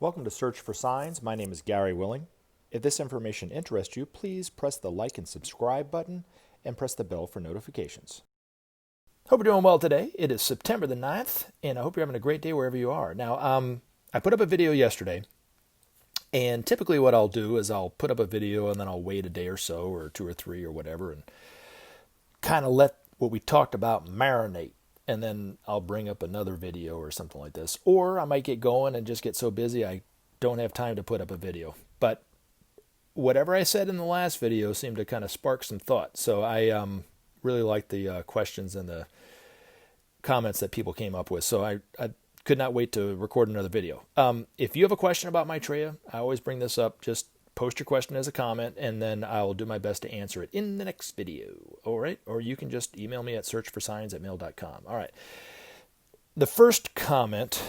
Welcome to Search for Signs. My name is Gary Willing. If this information interests you, please press the like and subscribe button and press the bell for notifications. Hope you're doing well today. It is September the 9th, and I hope you're having a great day wherever you are. Now, I put up a video yesterday, and typically what I'll do is I'll put up a video and then I'll wait a day or so, or two or three or whatever, and kind of let what we talked about marinate. And then I'll bring up another video or something like this. Or I might get going and just get so busy I don't have time to put up a video. But whatever I said in the last video seemed to kind of spark some thought. So I really liked the questions and the comments that people came up with. So I could not wait to record another video. If you have a question about Maitreya, I always bring this up. Just post your question as a comment, and then I'll do my best to answer it in the next video. All right? Or you can just email me at searchforsigns@mail.com. All right. The first comment,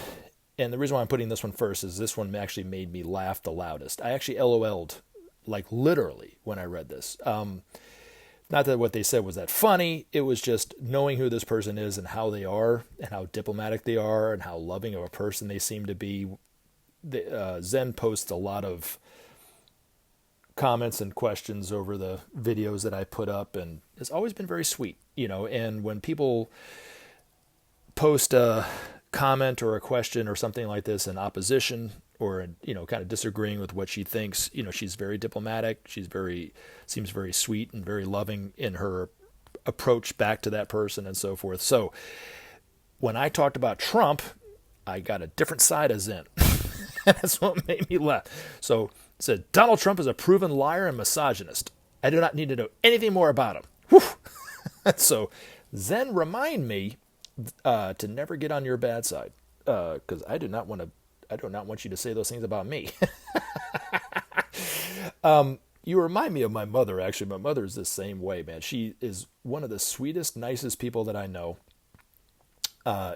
and the reason why I'm putting this one first is this one actually made me laugh the loudest. I actually LOL'd, like literally, when I read this. Not that what they said was that funny. It was just knowing who this person is and how they are and how diplomatic they are and how loving of a person they seem to be. Zen posts a lot of comments and questions over the videos that I put up, and it's always been very sweet, and when people post a comment or a question or something like this in opposition or, kind of disagreeing with what she thinks, she's very diplomatic. Seems very sweet and very loving in her approach back to that person and so forth. So when I talked about Trump, I got a different side of Zen. That's what made me laugh. So it said, Donald Trump is a proven liar and misogynist. I do not need to know anything more about him. Whew. So Zen, remind me to never get on your bad side, because I do not want you to say those things about me. You remind me of my mother, actually. My mother is the same way, man. She is one of the sweetest, nicest people that I know.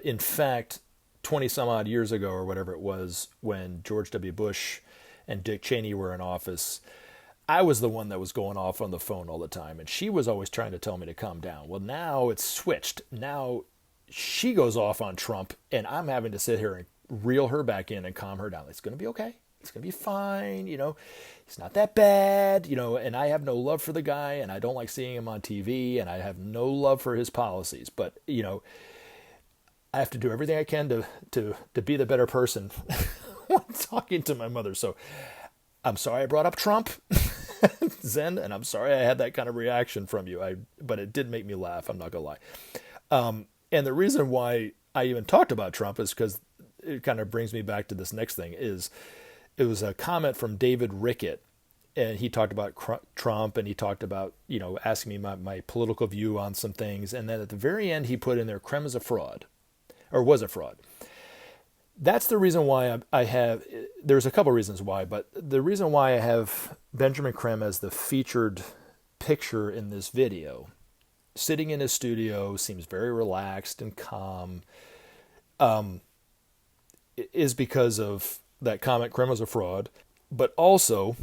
In fact, 20 some odd years ago or whatever it was, when George W. Bush and Dick Cheney were in office, I was the one that was going off on the phone all the time, and she was always trying to tell me to calm down. Well, now it's switched. Now she goes off on Trump, and I'm having to sit here and reel her back in and calm her down. It's going to be okay. It's going to be fine. He's not that bad, and I have no love for the guy, and I don't like seeing him on TV, and I have no love for his policies. But, I have to do everything I can to be the better person when talking to my mother. So I'm sorry I brought up Trump, Zen, and I'm sorry I had that kind of reaction from you. But it did make me laugh. I'm not going to lie. And the reason why I even talked about Trump is because it kind of brings me back to this next thing. It was a comment from David Rickett, and he talked about Trump, and he talked about, asking me my political view on some things. And then at the very end, he put in there, Creme is a fraud, or was a fraud. That's the reason why I have, there's a couple reasons why, but the reason why I have Benjamin Creme as the featured picture in this video, sitting in his studio, seems very relaxed and calm, is because of that comment, Creme was a fraud, but also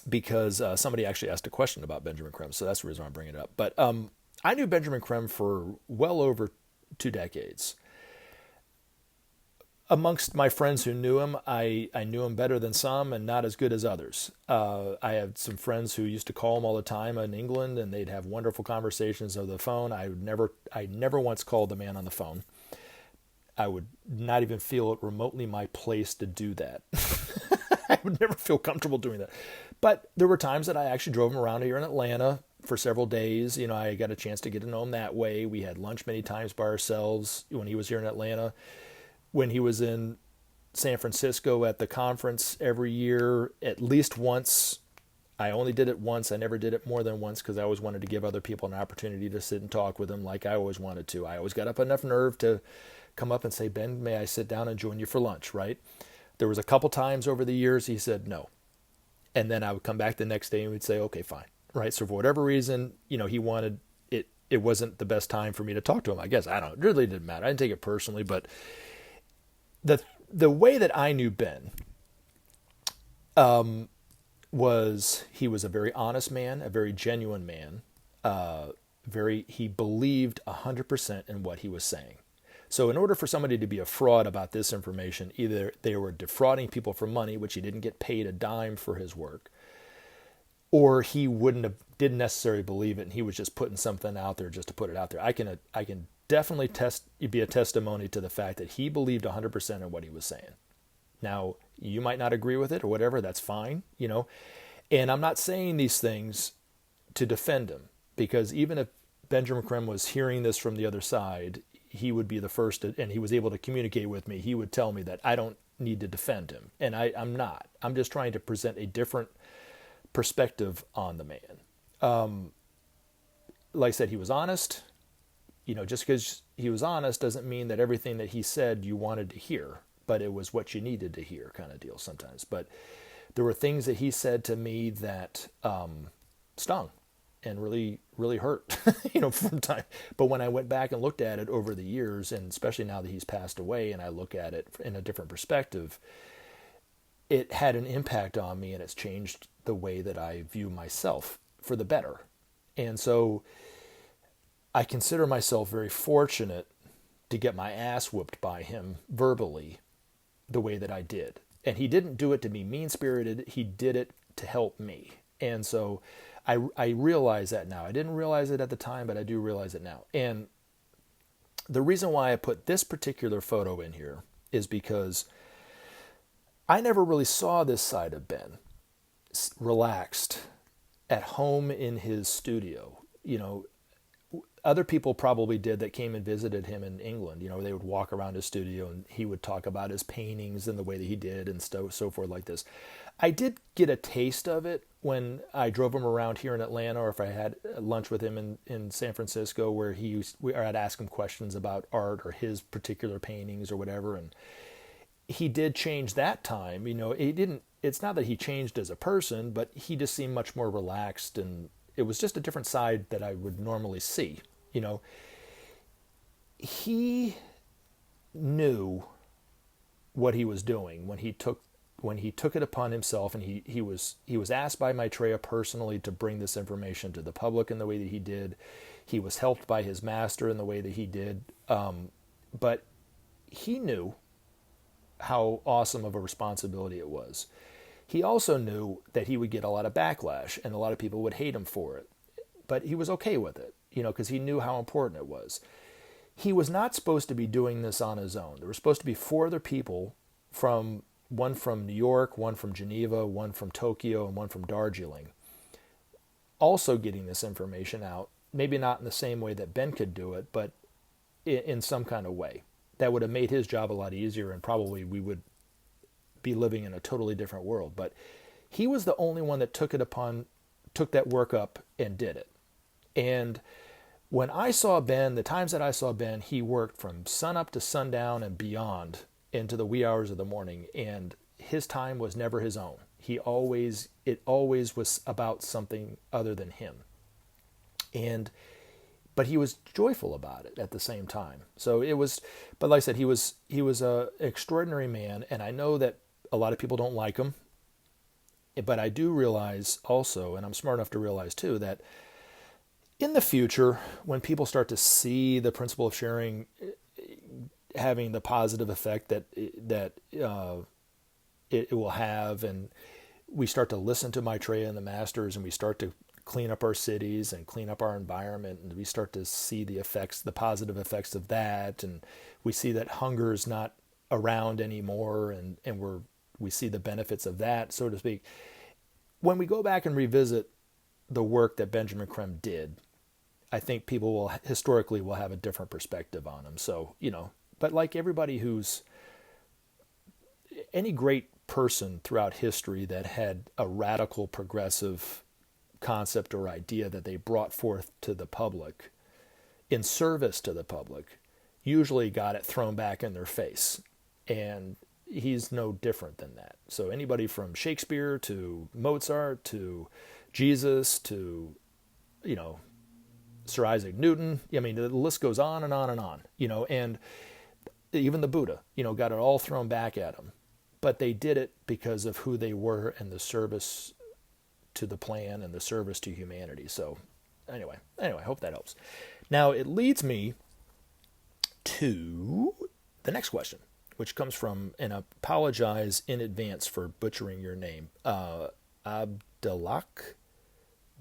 because somebody actually asked a question about Benjamin Creme, so that's the reason why I'm bringing it up. But I knew Benjamin Creme for well over 2 decades. Amongst my friends who knew him, I knew him better than some and not as good as others. I had some friends who used to call him all the time in England, and they'd have wonderful conversations over the phone. I never once called the man on the phone. I would not even feel it remotely my place to do that. I would never feel comfortable doing that. But there were times that I actually drove him around here in Atlanta for several days. I got a chance to get to know him that way. We had lunch many times by ourselves when he was here in Atlanta. When he was in San Francisco at the conference every year, at least once. I only did it once. I never did it more than once because I always wanted to give other people an opportunity to sit and talk with him like I always wanted to. I always got up enough nerve to come up and say, Ben, may I sit down and join you for lunch, right? There was a couple times over the years he said no. And then I would come back the next day and we'd say, okay, fine, right? So for whatever reason, he wanted it. It wasn't the best time for me to talk to him, I guess. I don't know. It really didn't matter. I didn't take it personally, but the way that I knew Ben was he was a very honest man, a very genuine man. He believed 100% in what he was saying. So in order for somebody to be a fraud about this information, either they were defrauding people for money, which he didn't get paid a dime for his work, or he didn't necessarily believe it, and he was just putting something out there just to put it out there. I can definitely be a testimony to the fact that he believed 100% in what he was saying. Now, you might not agree with it or whatever, that's fine, And I'm not saying these things to defend him, because even if Benjamin Creme was hearing this from the other side, he would be the first, and he was able to communicate with me. He would tell me that I don't need to defend him, and I'm not. I'm just trying to present a different perspective on the man. Like I said, he was honest. Just because he was honest doesn't mean that everything that he said you wanted to hear, but it was what you needed to hear, kind of deal sometimes. But there were things that he said to me that stung and really, really hurt, from time. But when I went back and looked at it over the years, and especially now that he's passed away, and I look at it in a different perspective, it had an impact on me, and it's changed the way that I view myself for the better. And so I consider myself very fortunate to get my ass whooped by him verbally the way that I did. And he didn't do it to be mean-spirited. He did it to help me. And so I realize that now. I didn't realize it at the time, but I do realize it now. And the reason why I put this particular photo in here is because I never really saw this side of Ben relaxed at home in his studio. Other people probably did that came and visited him in England. They would walk around his studio and he would talk about his paintings and the way that he did and so forth like this. I did get a taste of it when I drove him around here in Atlanta, or if I had lunch with him in San Francisco, where I'd ask him questions about art or his particular paintings or whatever. And he did change that time. It's not that he changed as a person, but he just seemed much more relaxed, and it was just a different side that I would normally see. He knew what he was doing when he took it upon himself, and he was asked by Maitreya personally to bring this information to the public in the way that he did. He was helped by his master in the way that he did, but he knew how awesome of a responsibility it was. He also knew that he would get a lot of backlash, and a lot of people would hate him for it, but he was okay with it, because he knew how important it was. He was not supposed to be doing this on his own. There were supposed to be 4 other people, one from New York, one from Geneva, one from Tokyo, and one from Darjeeling, also getting this information out, maybe not in the same way that Ben could do it, but in some kind of way. That would have made his job a lot easier, and probably we would be living in a totally different world. But he was the only one that took that work up and did it. And when I saw Ben, the times that I saw Ben, he worked from sun up to sundown and beyond into the wee hours of the morning, and his time was never his own. It always was about something other than him. But he was joyful about it at the same time. So but like I said, he was an extraordinary man, and I know that a lot of people don't like him, but I do realize also, and I'm smart enough to realize too, that in the future, when people start to see the principle of sharing having the positive effect that it will have, and we start to listen to Maitreya and the masters, and we start to clean up our cities and clean up our environment, and we start to see the positive effects of that, and we see that hunger is not around anymore, and we see the benefits of that, so to speak. When we go back and revisit the work that Benjamin Creme did, I think people will historically have a different perspective on him. So, but like everybody any great person throughout history that had a radical progressive concept or idea that they brought forth to the public in service to the public usually got it thrown back in their face. And he's no different than that. So anybody from Shakespeare to Mozart to Jesus to, Sir Isaac Newton, the list goes on and on and on, and even the Buddha, got it all thrown back at them. But they did it because of who they were and the service to the plan and the service to humanity. So anyway, I hope that helps. Now it leads me to the next question, which comes from, and I apologize in advance for butchering your name, Abdelak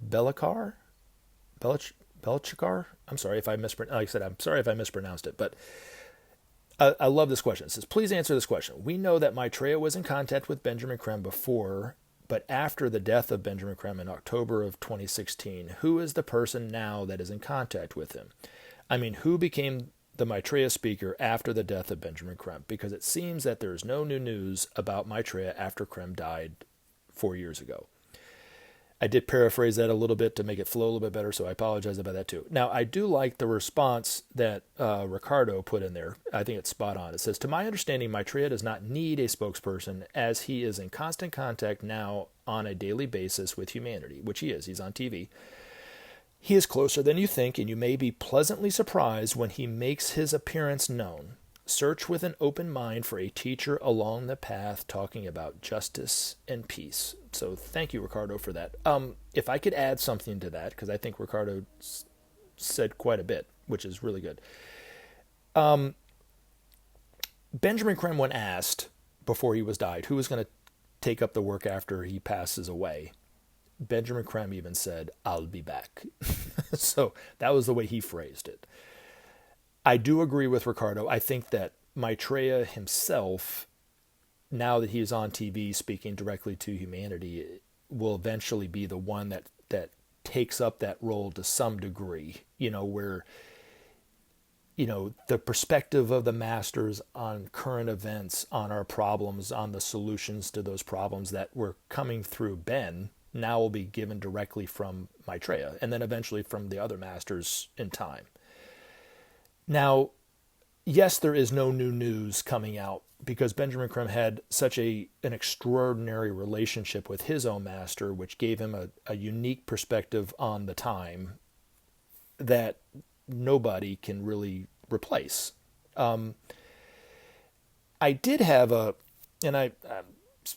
Belakar? Belchikar? I'm sorry if I mispronounced. Like I said, I'm sorry if I mispronounced it, but I love this question. It says, please answer this question. We know that Maitreya was in contact with Benjamin Creme before, but after the death of Benjamin Creme in October of 2016, who is the person now that is in contact with him? I mean, who became the Maitreya speaker after the death of Benjamin Creme? Because it seems that there is no new news about Maitreya after Creme died 4 years ago. I did paraphrase that a little bit to make it flow a little bit better, so I apologize about that too. Now, I do like the response that Ricardo put in there. I think it's spot on. It says, to my understanding, Maitreya does not need a spokesperson as he is in constant contact now on a daily basis with humanity, which he is. He's on TV. He is closer than you think, and you may be pleasantly surprised when he makes his appearance known. Search with an open mind for a teacher along the path talking about justice and peace. So thank you, Ricardo, for that. If I could add something to that, because I think Ricardo said quite a bit, which is really good. Benjamin Creme, when asked before he was died, who was going to take up the work after he passes away, Benjamin Creme even said, I'll be back. So that was the way he phrased it. I do agree with Ricardo. I think that Maitreya himself, now that he's on TV speaking directly to humanity, will eventually be the one that takes up that role to some degree, where, the perspective of the masters on current events, on our problems, on the solutions to those problems that were coming through Ben, now will be given directly from Maitreya, and then eventually from the other masters in time. Now, yes, there is no new news coming out because Benjamin Creme had such an extraordinary relationship with his own master, which gave him a unique perspective on the time that nobody can really replace. I did have and I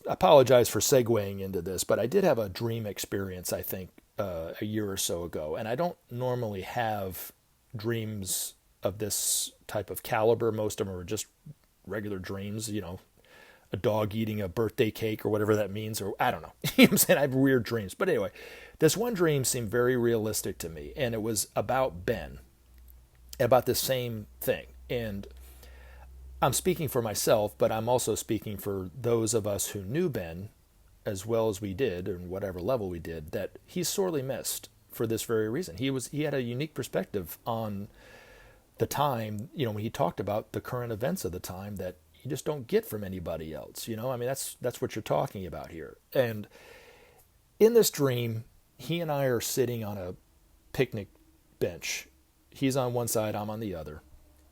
apologize for segueing into this, but I did have a dream experience, I think, a year or so ago. And I don't normally have dreams of this type of caliber. Most of them are just regular dreams, a dog eating a birthday cake or whatever that means, or I don't know. You know what I'm saying? I have weird dreams. But anyway, this one dream seemed very realistic to me, and it was about Ben, about the same thing. And I'm speaking for myself, but I'm also speaking for those of us who knew Ben as well as we did, and whatever level we did, that he's sorely missed for this very reason. He had a unique perspective on the time, when he talked about the current events of the time that you just don't get from anybody else. I mean, that's what you're talking about here. And in this dream, he and I are sitting on a picnic bench. He's on one side, I'm on the other.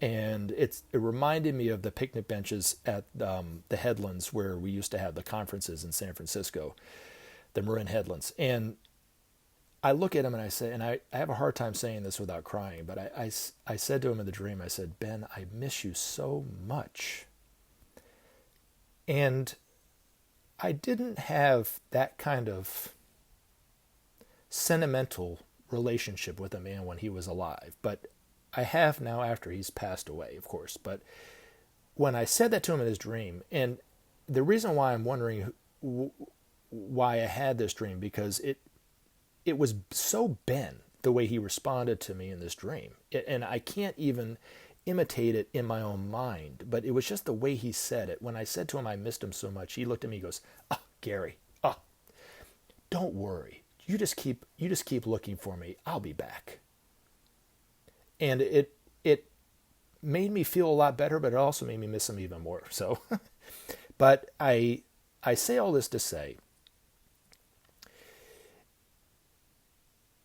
And it reminded me of the picnic benches at the Headlands where we used to have the conferences in San Francisco, the Marin Headlands. And I look at him and I say, and I have a hard time saying this without crying, but I said to him in the dream, I said, Ben, I miss you so much. And I didn't have that kind of sentimental relationship with a man when he was alive, but I have now after he's passed away, of course. But when I said that to him in his dream, and the reason why I'm wondering why I had this dream, because it was so Ben, the way he responded to me in this dream. And I can't even imitate it in my own mind, but it was just the way he said it. When I said to him I missed him so much, he looked at me and goes, Gary, don't worry. You just keep looking for me. I'll be back. And it made me feel a lot better, but it also made me miss him even more. So, but I say all this to say,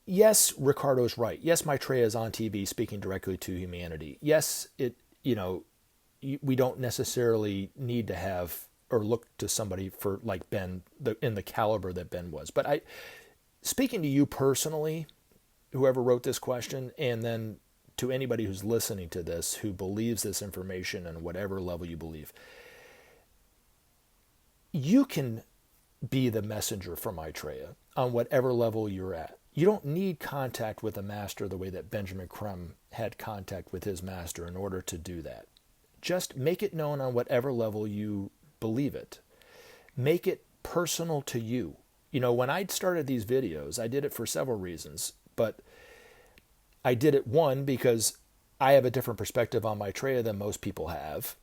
yes, Ricardo's right. Yes, Maitreya is on TV speaking directly to humanity. Yes, we don't necessarily need to have or look to somebody for like Ben, in the caliber that Ben was. But speaking to you personally, whoever wrote this question, and then to anybody who's listening to this who believes this information on whatever level you believe, you can be the messenger for Maitreya on whatever level you're at. you don't need contact with a master the way that Benjamin Creme had contact with his master in order to do that. Just make it known on whatever level you believe it. Make it personal to you. When I started these videos, I did it for several reasons, but I did it, one, because I have a different perspective on Maitreya than most people have.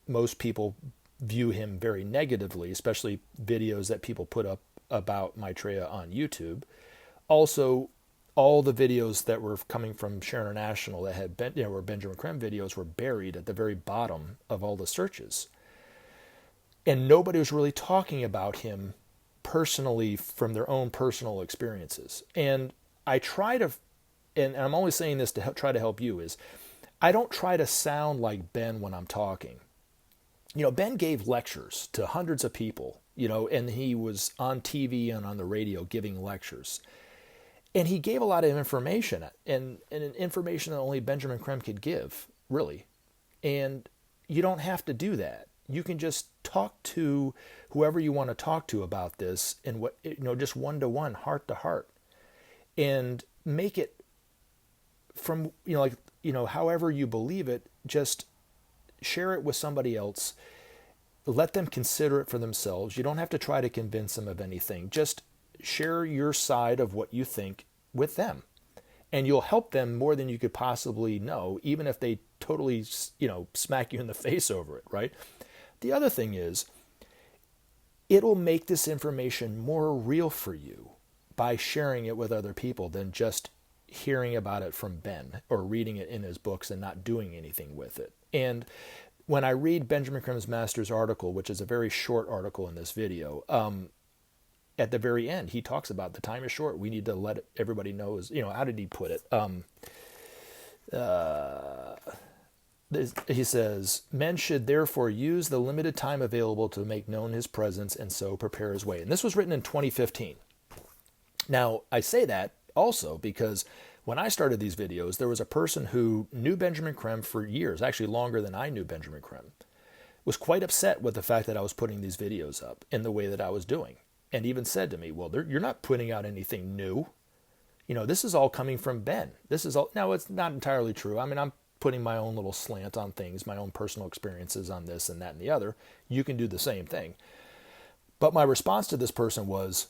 Most people view him very negatively, especially videos that people put up about Maitreya on YouTube. Also, all the videos that were coming from Share International that had been, were Benjamin Creme videos, were buried at the very bottom of all the searches. And nobody was really talking about him personally from their own personal experiences. And I try to, and I'm only saying this to try to help you, is I don't try to sound like Ben when I'm talking. Ben gave lectures to hundreds of people, and he was on TV and on the radio giving lectures. And he gave a lot of information, and information that only Benjamin Creme could give, really. And you don't have to do that. You can just talk to whoever you want to talk to about this, and just one-to-one, heart-to-heart, and make it from, however you believe it, just share it with somebody else. Let them consider it for themselves. You don't have to try to convince them of anything. Just share your side of what you think with them. And you'll help them more than you could possibly know, even if they totally, smack you in the face over it, right? The other thing is, it'll make this information more real for you by sharing it with other people than just hearing about it from Ben or reading it in his books and not doing anything with it. And when I read Benjamin Creme's master's article, which is a very short article in this video, at the very end, he talks about the time is short. We need to let everybody know, how did he put it? He says, men should therefore use the limited time available to make known his presence and so prepare his way. And this was written in 2015. Now, I say that also because when I started these videos, there was a person who knew Benjamin Creme for years, actually longer than I knew Benjamin Creme, was quite upset with the fact that I was putting these videos up in the way that I was doing, and even said to me, well, you're not putting out anything new. This is all coming from Ben. This is all. Now, it's not entirely true. I mean, I'm putting my own little slant on things, my own personal experiences on this and that and the other. You can do the same thing. But my response to this person was,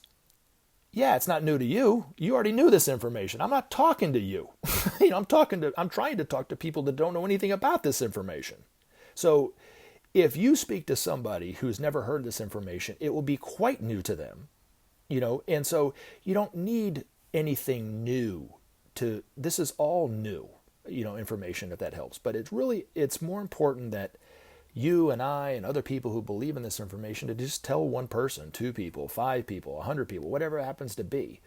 yeah, it's not new to you. You already knew this information. I'm not talking to you. I'm trying to talk to people that don't know anything about this information. So if you speak to somebody who's never heard this information, it will be quite new to them, and so you don't need anything new this is all new, information, if that helps. But it's more important that you and I and other people who believe in this information to just tell one person, 2 people, 5 people, 100 people, whatever it happens to be,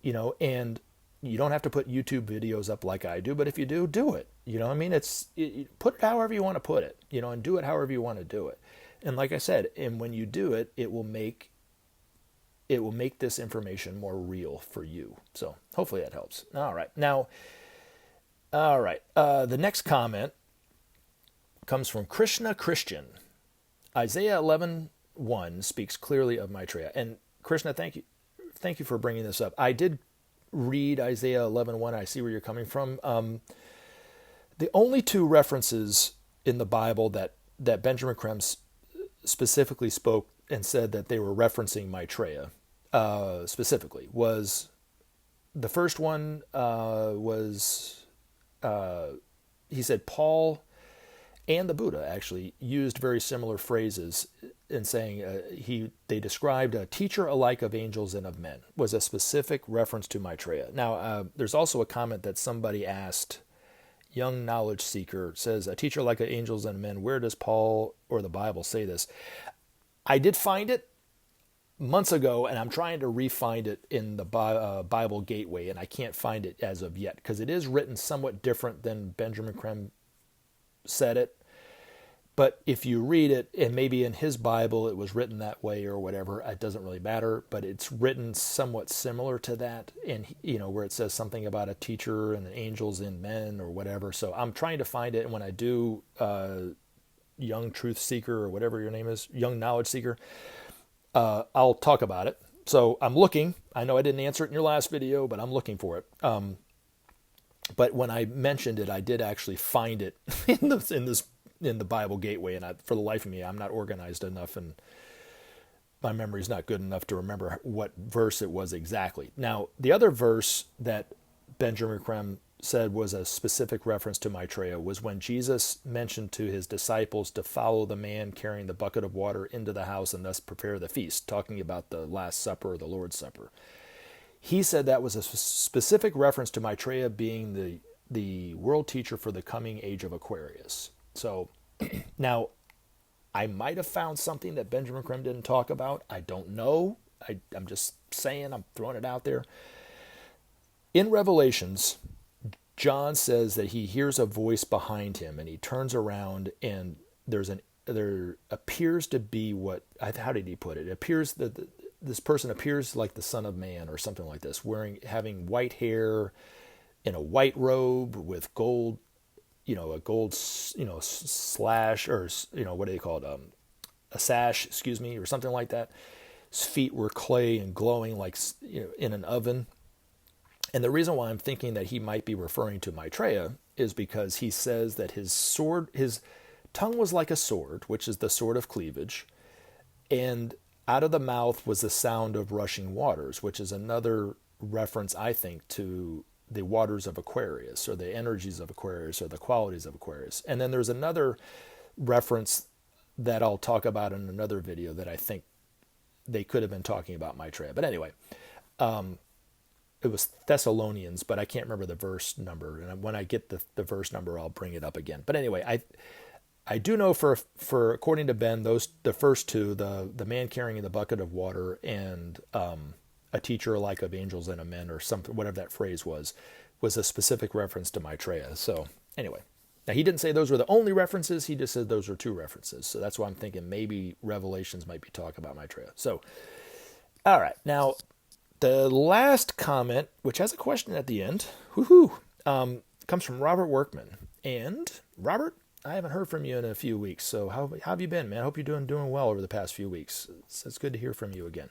and you don't have to put YouTube videos up like I do, but if you do, do it. Put it however you want to put it, and do it however you want to do it. And like I said, and when you do it, it will make this information more real for you. So hopefully that helps. All right. Now, the next comment comes from Krishna Christian. Isaiah 11:1 speaks clearly of Maitreya. And Krishna, thank you for bringing this up. I did read Isaiah 11:1. I see where you're coming from. The only 2 references in the Bible that Benjamin Creme specifically spoke and said that they were referencing Maitreya specifically was, the first one was, he said Paul and the Buddha actually used very similar phrases in saying they described a teacher alike of angels and of men, was a specific reference to Maitreya. Now, there's also a comment that somebody asked, young knowledge seeker says, a teacher like angels and men, where does Paul or the Bible say this? I did find it months ago, and I'm trying to re-find it in the Bible Gateway, and I can't find it as of yet, because it is written somewhat different than Benjamin Creme said it. But if you read it, and maybe in his Bible it was written that way or whatever, it doesn't really matter, but it's written somewhat similar to that, and where it says something about a teacher and angels and men or whatever. So I'm trying to find it, and when I do, young truth seeker or whatever your name is, young knowledge seeker, I'll talk about it So I'm looking. I know I didn't answer it in your last video, but I'm looking for it. But when I mentioned it, I did actually find it in the Bible Gateway, and for the life of me, I'm not organized enough, and my memory's not good enough to remember what verse it was exactly. Now, the other verse that benjamincreme said was a specific reference to Maitreya was when Jesus mentioned to his disciples to follow the man carrying the bucket of water into the house and thus prepare the feast, talking about the Last Supper or the Lord's Supper. He said that was a specific reference to Maitreya being the world teacher for the coming age of Aquarius. So now, I might have found something that benjamincreme didn't talk about. I don't know. I'm just saying, I'm throwing it out there. In Revelations, John says that he hears a voice behind him, and he turns around, and there appears to be how did he put it? It appears that this person appears like the Son of Man or something like this, having white hair, in a white robe with gold, a gold, slash, or, what do they call it? A sash, or something like that. His feet were clay and glowing like, in an oven. And the reason why I'm thinking that he might be referring to Maitreya is because he says that his tongue was like a sword, which is the sword of cleavage, and out of the mouth was the sound of rushing waters, which is another reference, I think, to the waters of Aquarius, or the energies of Aquarius, or the qualities of Aquarius. And then there's another reference that I'll talk about in another video that I think they could have been talking about Maitreya. But anyway, it was Thessalonians, but I can't remember the verse number. And when I get the verse number, I'll bring it up again. But anyway, I do know for according to Ben, the first two, the man carrying the bucket of water and a teacher alike of angels and of men, or something, whatever that phrase was a specific reference to Maitreya. So anyway, now he didn't say those were the only references. He just said those were two references. So that's why I'm thinking maybe Revelations might be talking about Maitreya. So, all right. Now, the last comment, which has a question at the end, comes from Robert Workman. And Robert, I haven't heard from you in a few weeks. So how have you been, man? I hope you're doing well over the past few weeks. It's good to hear from you again.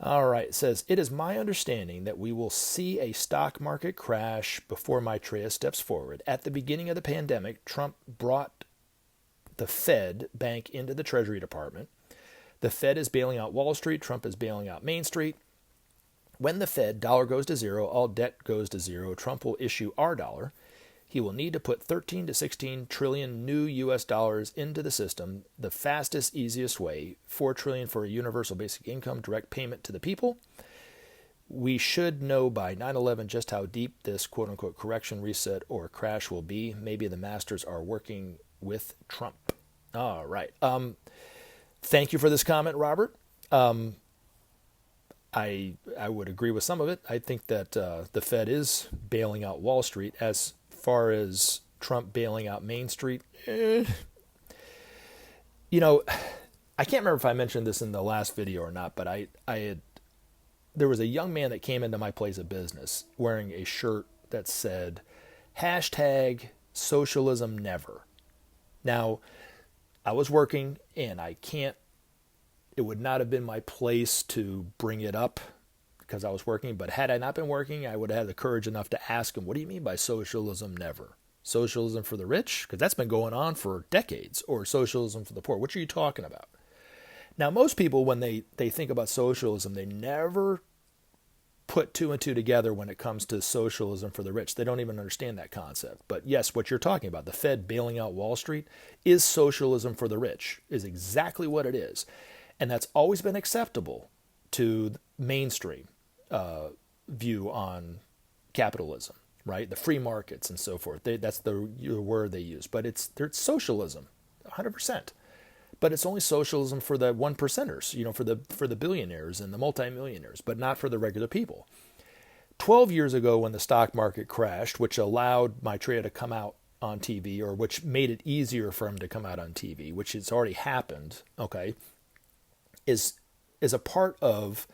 All right, it says, it is my understanding that we will see a stock market crash before Maitreya steps forward. At the beginning of the pandemic, Trump brought the Fed bank into the Treasury Department. The Fed is bailing out Wall Street. Trump is bailing out Main Street. When the Fed dollar goes to zero, all debt goes to zero. Trump will issue our dollar. He will need to put 13 to 16 trillion new U.S. dollars into the system, the fastest, easiest way, 4 trillion for a universal basic income, direct payment to the people. We should know by 9/11 just how deep this quote-unquote correction, reset, or crash will be. Maybe the masters are working with Trump. All right. Thank you for this comment, Robert. I would agree with some of it. I think that the Fed is bailing out Wall Street. As far as Trump bailing out Main Street, I can't remember if I mentioned this in the last video or not, but there was a young man that came into my place of business wearing a shirt that said #socialism never. Now, I was working, and it would not have been my place to bring it up because I was working, but had I not been working, I would have had the courage enough to ask him, what do you mean by socialism never? Socialism for the rich? Because that's been going on for decades. Or socialism for the poor? What are you talking about? Now, most people, when they think about socialism, they never put two and two together when it comes to socialism for the rich. They don't even understand that concept. But yes, what you're talking about, the Fed bailing out Wall Street, is socialism for the rich, is exactly what it is. And that's always been acceptable to mainstream view on capitalism, right? The free markets and so forth. That's the word they use. But it's socialism, 100%. But it's only socialism for the one percenters, for the billionaires and the multimillionaires, but not for the regular people. 12 years ago, when the stock market crashed, which allowed Maitreya to come out on TV, or which made it easier for him to come out on TV, which has already happened, okay, is a part of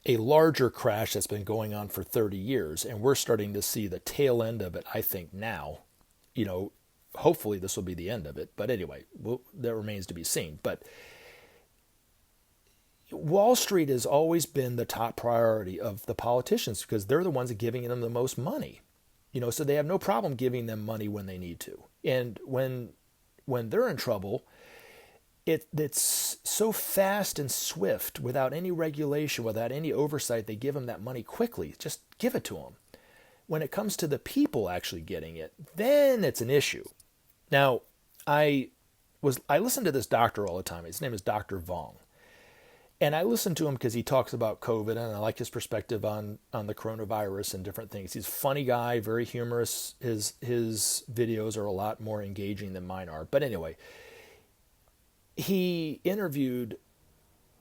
a larger crash that's been going on for 30 years. And we're starting to see the tail end of it, I think, now. Hopefully this will be the end of it. But anyway, that remains to be seen. But Wall Street has always been the top priority of the politicians because they're the ones giving them the most money. So they have no problem giving them money when they need to. And when they're in trouble, it's so fast and swift, without any regulation, without any oversight. They give them that money quickly. Just give it to them. When it comes to the people actually getting it, then it's an issue. Now, I listen to this doctor all the time. His name is Dr. Vong. And I listen to him because he talks about COVID, and I like his perspective on the coronavirus and different things. He's a funny guy, very humorous. His videos are a lot more engaging than mine are. But anyway, he interviewed,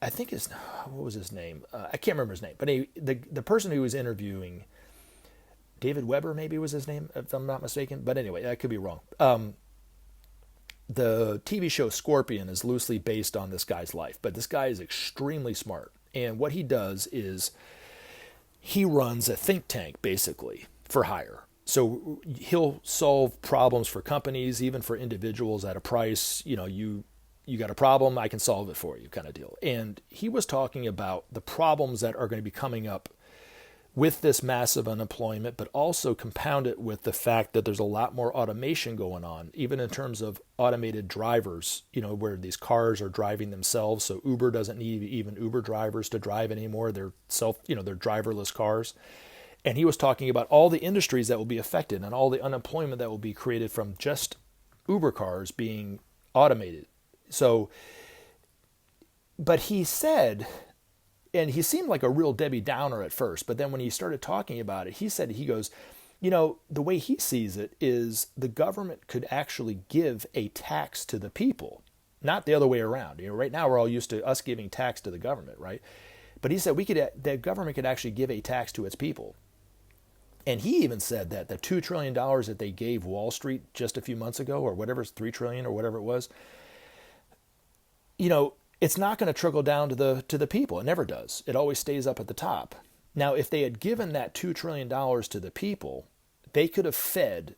I think what was his name? I can't remember his name. But the person who was interviewing, David Weber maybe was his name, if I'm not mistaken. But anyway, I could be wrong. The TV show Scorpion is loosely based on this guy's life, but this guy is extremely smart. And what he does is he runs a think tank, basically, for hire. So he'll solve problems for companies, even for individuals at a price. You got a problem, I can solve it for you, kind of deal. And he was talking about the problems that are going to be coming up with this massive unemployment, but also compound it with the fact that there's a lot more automation going on, even in terms of automated drivers, where these cars are driving themselves. So Uber doesn't need even Uber drivers to drive anymore. They're they're driverless cars. And he was talking about all the industries that will be affected and all the unemployment that will be created from just Uber cars being automated. So, but he said, and he seemed like a real Debbie Downer at first, but then when he started talking about it, he goes, the way he sees it is the government could actually give a tax to the people, not the other way around. Right now we're all used to us giving tax to the government, right? But he said the government could actually give a tax to its people. And he even said that the $2 trillion that they gave Wall Street just a few months ago, or whatever, $3 trillion or whatever it was, it's not going to trickle down to the people. It never does. It always stays up at the top. Now, if they had given that $2 trillion to the people, they could have fed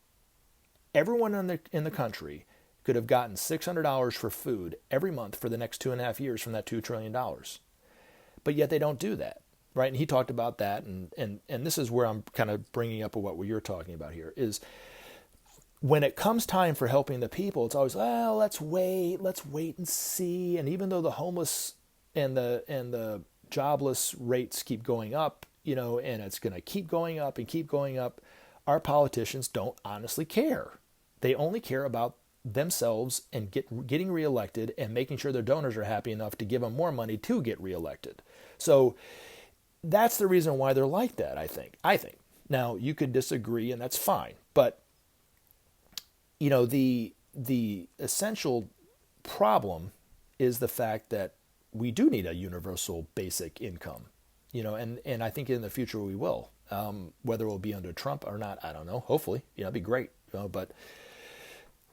everyone in the country, could have gotten $600 for food every month for the next 2.5 years from that $2 trillion. But yet they don't do that, right? And he talked about that, and this is where I'm kind of bringing up what you're talking about here, is when it comes time for helping the people, it's always, well, let's wait and see. And even though the homeless and the jobless rates keep going up, and it's going to keep going up and keep going up, our politicians don't honestly care. They only care about themselves and getting reelected and making sure their donors are happy enough to give them more money to get reelected. So that's the reason why they're like that, I think. Now, you could disagree, and that's fine, but the essential problem is the fact that we do need a universal basic income, and I think in the future we will, whether it will be under Trump or not, I don't know. Hopefully, it'd be great, but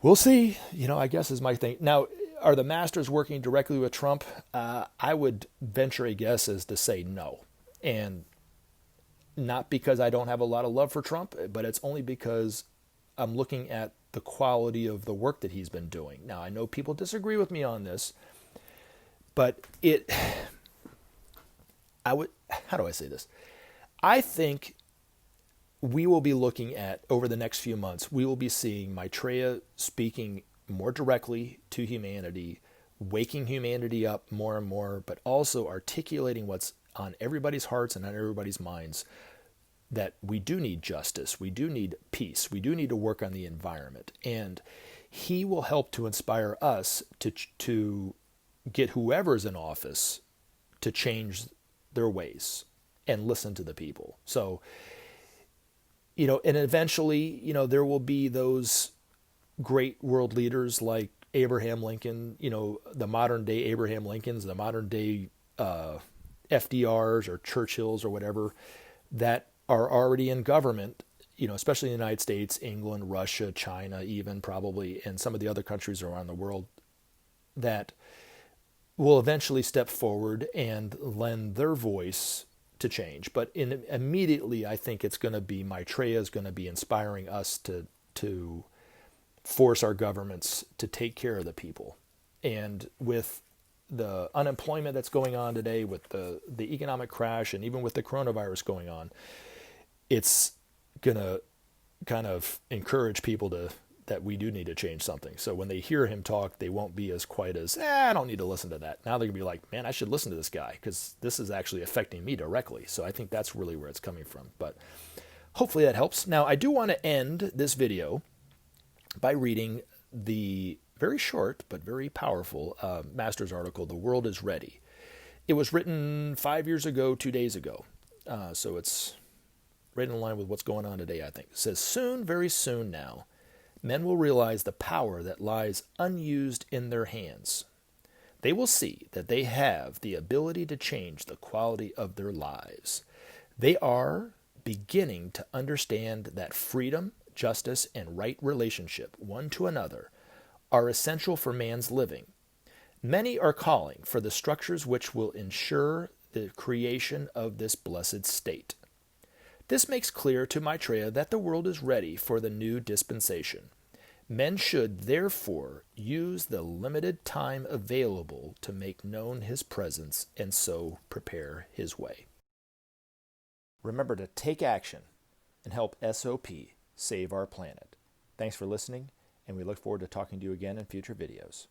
we'll see, I guess is my thing. Now, are the masters working directly with Trump? I would venture a guess as to say no, and not because I don't have a lot of love for Trump, but it's only because I'm looking at the quality of the work that he's been doing. Now, I know people disagree with me on this, but how do I say this? I think we will be looking at, over the next few months, we will be seeing Maitreya speaking more directly to humanity, waking humanity up more and more, but also articulating what's on everybody's hearts and on everybody's minds, that we do need justice, we do need peace, we do need to work on the environment. And he will help to inspire us to get whoever's in office to change their ways and listen to the people. So, and eventually, there will be those great world leaders like Abraham Lincoln, the modern day Abraham Lincolns, the modern day FDRs or Churchills or whatever, that are already in government, especially in the United States, England, Russia, China, even probably, and some of the other countries around the world, that will eventually step forward and lend their voice to change. But immediately, I think it's going to be, Maitreya is going to be inspiring us to force our governments to take care of the people. And with the unemployment that's going on today, with the economic crash, and even with the coronavirus going on, it's going to kind of encourage people that we do need to change something. So when they hear him talk, they won't be as quite as, I don't need to listen to that. Now they're going to be like, man, I should listen to this guy because this is actually affecting me directly. So I think that's really where it's coming from. But hopefully that helps. Now, I do want to end this video by reading the very short but very powerful master's article, "The World is Ready." It was written 5 years ago, 2 days ago. So it's right in line with what's going on today, I think. It says, "Soon, very soon now, men will realize the power that lies unused in their hands. They will see that they have the ability to change the quality of their lives. They are beginning to understand that freedom, justice, and right relationship one to another are essential for man's living. Many are calling for the structures which will ensure the creation of this blessed state. This makes clear to Maitreya that the world is ready for the new dispensation. Men should therefore use the limited time available to make known his presence and so prepare his way." Remember to take action and help SOP save our planet. Thanks for listening, and we look forward to talking to you again in future videos.